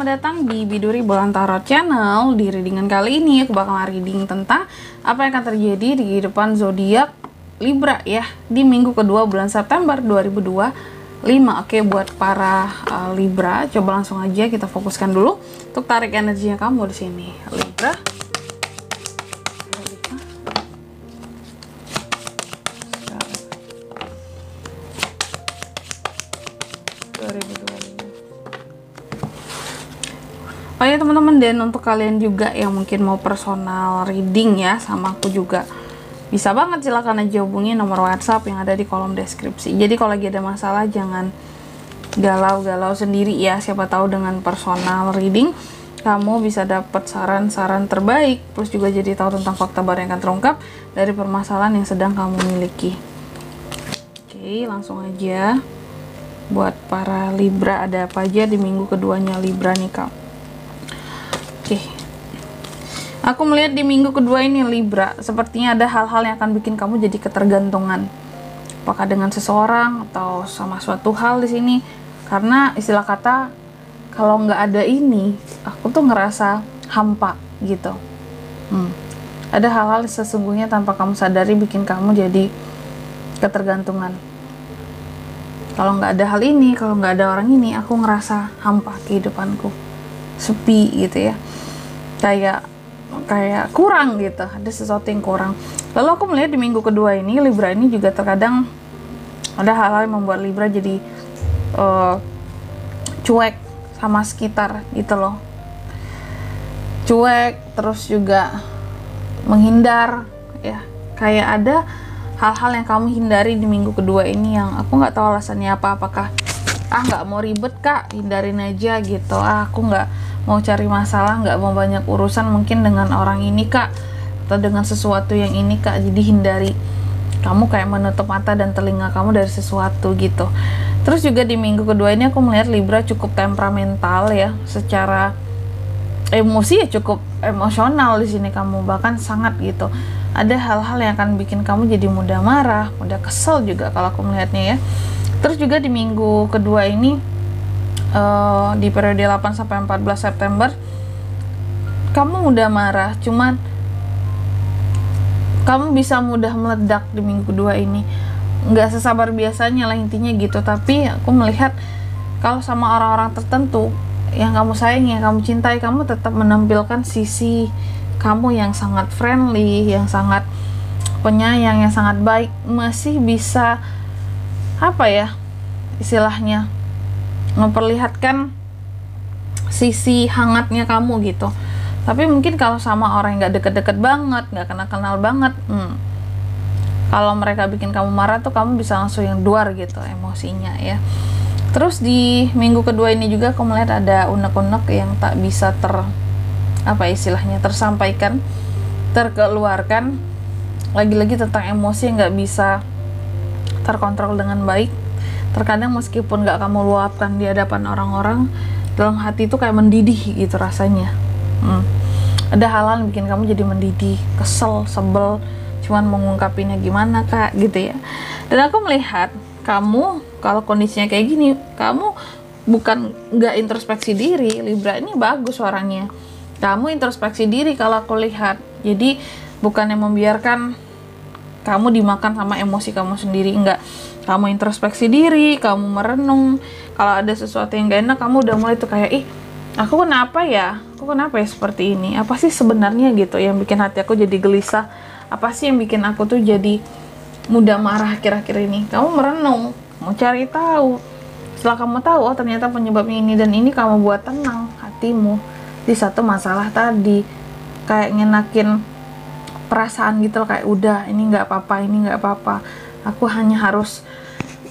selamat datang di Biduri Bolan Tarot Channel. Di readingan kali ini aku bakal reading tentang apa yang akan terjadi di kehidupan zodiak Libra ya di minggu kedua bulan September 2025. Oke, buat para Libra, coba langsung aja kita fokuskan dulu untuk tarik energinya kamu di sini, Libra. Oh ya teman-teman, dan untuk kalian juga yang mungkin mau personal reading ya sama aku juga, bisa banget, silahkan aja hubungi nomor WhatsApp yang ada di kolom deskripsi. Jadi kalau lagi ada masalah jangan galau-galau sendiri ya, siapa tahu dengan personal reading kamu bisa dapat saran-saran terbaik, plus juga jadi tahu tentang fakta baru yang akan terungkap dari permasalahan yang sedang kamu miliki. Oke, langsung aja buat para Libra, ada apa aja di minggu keduanya Libra nih kak. Oke, aku melihat di minggu kedua ini Libra, sepertinya ada hal-hal yang akan bikin kamu jadi ketergantungan, apakah dengan seseorang atau sama suatu hal di sini. Karena istilah kata, kalau nggak ada ini, aku tuh ngerasa hampa gitu. Ada hal-hal sesungguhnya tanpa kamu sadari bikin kamu jadi ketergantungan. Kalau nggak ada hal ini, kalau nggak ada orang ini, aku ngerasa hampa kehidupanku, sepi gitu ya, kayak kurang gitu, ada sesuatu yang kurang. Lalu aku melihat di minggu kedua ini Libra ini juga terkadang ada hal-hal yang membuat Libra jadi cuek sama sekitar gitu loh, cuek, terus juga menghindar ya, kayak ada hal-hal yang kamu hindari di minggu kedua ini yang aku nggak tahu alasannya apa. Apakah nggak mau ribet kak, hindarin aja gitu, aku nggak mau cari masalah, nggak mau banyak urusan mungkin dengan orang ini kak, atau dengan sesuatu yang ini kak, jadi hindari. Kamu kayak menutup mata dan telinga kamu dari sesuatu gitu. Terus juga di minggu kedua ini aku melihat Libra cukup temperamental ya, secara emosi ya cukup emosional di sini kamu, bahkan sangat gitu. Ada hal-hal yang akan bikin kamu jadi mudah marah, mudah kesel juga kalau aku melihatnya ya. Terus juga di minggu kedua ini di periode 8 sampai 14 September kamu mudah marah, cuman kamu bisa mudah meledak di minggu kedua ini, nggak sesabar biasanya lah intinya gitu. Tapi aku melihat kalau sama orang-orang tertentu yang kamu sayangi, yang kamu cintai, kamu tetap menampilkan sisi kamu yang sangat friendly, yang sangat penyayang, yang sangat baik, masih bisa apa ya istilahnya, memperlihatkan sisi hangatnya kamu gitu. Tapi mungkin kalau sama orang yang nggak deket-deket banget, nggak kenal-kenal banget, kalau mereka bikin kamu marah tuh kamu bisa langsung yang duar gitu emosinya ya. Terus di minggu kedua ini juga aku melihat ada unek-unek yang tak bisa tersampaikan, terkeluarkan, lagi-lagi tentang emosi yang nggak bisa terkontrol dengan baik. Terkadang meskipun nggak kamu luapkan di hadapan orang-orang, dalam hati itu kayak mendidih gitu rasanya. Ada hal-hal yang bikin kamu jadi mendidih, kesel, sebel, cuman mengungkapinnya gimana kak gitu ya. Dan aku melihat kamu kalau kondisinya kayak gini, kamu bukan nggak introspeksi diri. Libra ini bagus suaranya, kamu introspeksi diri kalau aku lihat. Jadi bukan yang membiarkan kamu dimakan sama emosi kamu sendiri, enggak. Kamu introspeksi diri, kamu merenung. Kalau ada sesuatu yang gak enak, kamu udah mulai tuh kayak, aku kenapa ya seperti ini, apa sih sebenarnya gitu yang bikin hati aku jadi gelisah, apa sih yang bikin aku tuh jadi mudah marah akhir-akhir ini. Kamu merenung, mau cari tahu. Setelah kamu tahu, oh ternyata penyebabnya ini dan ini, kamu buat tenang hatimu di satu masalah tadi, kayak ngenakin perasaan gitu loh, kayak udah ini nggak apa-apa, aku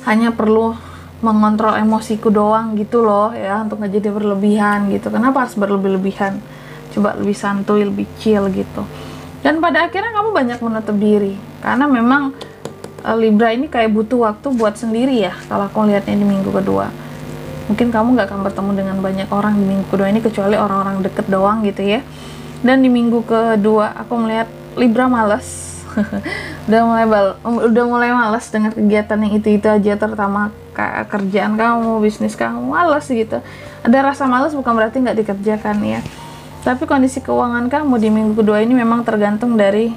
hanya perlu mengontrol emosiku doang gitu loh ya, untuk nggak jadi berlebihan gitu. Kenapa harus berlebihan? Coba lebih santuy, lebih chill gitu. Dan pada akhirnya kamu banyak menutup diri, karena memang Libra ini kayak butuh waktu buat sendiri ya kalau aku lihatnya di minggu kedua. Mungkin kamu nggak akan bertemu dengan banyak orang di minggu kedua ini, kecuali orang-orang deket doang gitu ya. Dan di minggu kedua aku melihat Libra malas. udah mulai malas dengan kegiatan yang itu aja, terutama kerjaan kamu, bisnis kamu, malas gitu. Ada rasa malas bukan berarti nggak dikerjakan ya. Tapi kondisi keuangan kamu di minggu kedua ini memang tergantung dari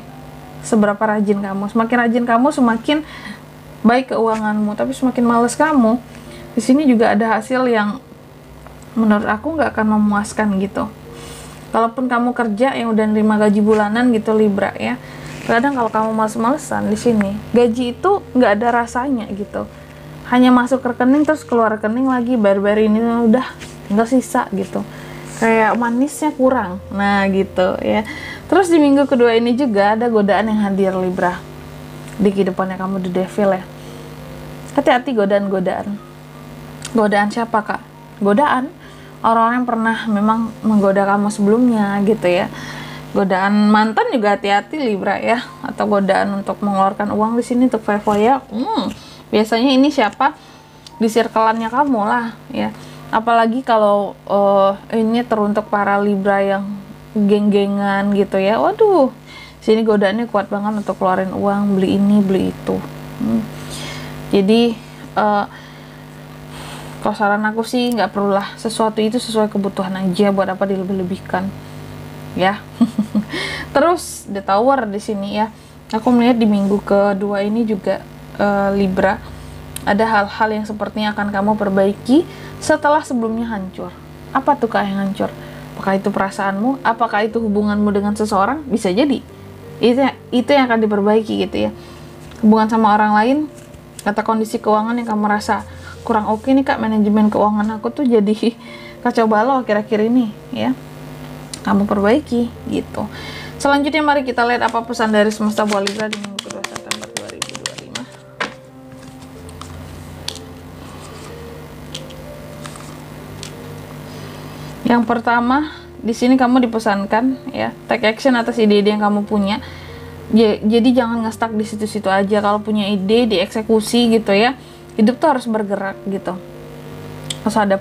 seberapa rajin kamu. Semakin rajin kamu, semakin baik keuanganmu. Tapi semakin malas kamu, di sini juga ada hasil yang menurut aku nggak akan memuaskan gitu. Kalaupun kamu kerja yang udah nerima gaji bulanan gitu Libra ya, kadang kalau kamu males-malesan di sini, gaji itu nggak ada rasanya gitu. Hanya masuk rekening terus keluar rekening lagi, baru-baru ini udah tinggal sisa gitu. Kayak manisnya kurang. Nah, gitu ya. Terus di minggu kedua ini juga ada godaan yang hadir Libra. Di kehidupannya kamu, the devil ya. Hati-hati godaan-godaan. Godaan siapa, Kak? Godaan orang-orang yang pernah memang menggoda kamu sebelumnya gitu ya. Godaan mantan juga hati-hati Libra ya, atau godaan untuk mengeluarkan uang di sini untuk foya-foya. Biasanya ini siapa? Di circle-annya kamu lah ya. Apalagi kalau ini teruntuk para Libra yang geng-gengan gitu ya. Waduh, sini godaannya kuat banget untuk keluarin uang, beli ini, beli itu. Jadi kalau saran aku sih nggak perlulah sesuatu itu sesuai kebutuhan aja, buat apa dilebih-lebihkan ya. Terus The Tower di sini ya, aku melihat di minggu kedua ini juga Libra ada hal-hal yang sepertinya akan kamu perbaiki setelah sebelumnya hancur. Apa tuh Kak yang hancur? Apakah itu perasaanmu? Apakah itu hubunganmu dengan seseorang? Bisa jadi itu yang akan diperbaiki gitu ya. Hubungan sama orang lain atau kondisi keuangan yang kamu rasa kurang oke nih Kak, manajemen keuangan aku tuh jadi kacau balau akhir-akhir ini ya, kamu perbaiki gitu. Selanjutnya mari kita lihat apa pesan dari semesta buat Libra di minggu kedua September 2025. Yang pertama, di sini kamu dipesankan ya, take action atas ide-ide yang kamu punya. Jadi jangan nge-stuck di situ-situ aja. Kalau punya ide, dieksekusi gitu ya. Hidup tuh harus bergerak gitu. Harus ada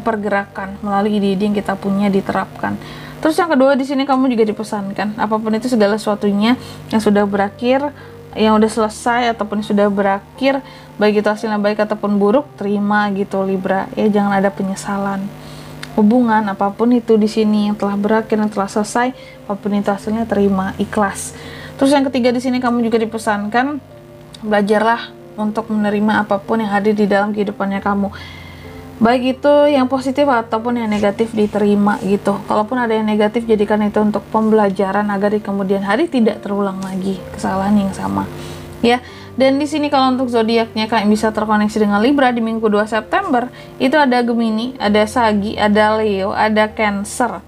pergerakan melalui ide-ide yang kita punya diterapkan. Terus yang kedua di sini kamu juga dipesankan, apapun itu segala sesuatunya yang sudah berakhir, yang udah selesai ataupun sudah berakhir, baik itu hasilnya baik ataupun buruk, terima gitu Libra. Ya jangan ada penyesalan. Hubungan apapun itu di sini yang telah berakhir, yang telah selesai, apapun itu hasilnya terima, ikhlas. Terus yang ketiga di sini kamu juga dipesankan, belajarlah untuk menerima apapun yang hadir di dalam kehidupannya kamu. Baik itu yang positif ataupun yang negatif diterima gitu. Kalaupun ada yang negatif, jadikan itu untuk pembelajaran agar di kemudian hari tidak terulang lagi kesalahan yang sama. Ya. Dan di sini kalau untuk zodiaknya Kak yang bisa terkoneksi dengan Libra di minggu 2 September, itu ada Gemini, ada Sagi, ada Leo, ada Cancer,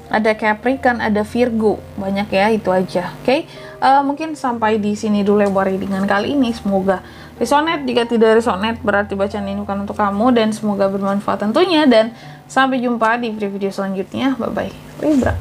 ada Capricorn, ada Virgo. Banyak ya, itu aja. Oke. Mungkin sampai di sini dulu ya readingan kali ini. Semoga resonate. Jika tidak resonate berarti bacaan ini bukan untuk kamu, dan semoga bermanfaat tentunya, dan sampai jumpa di video selanjutnya. Bye bye Libra.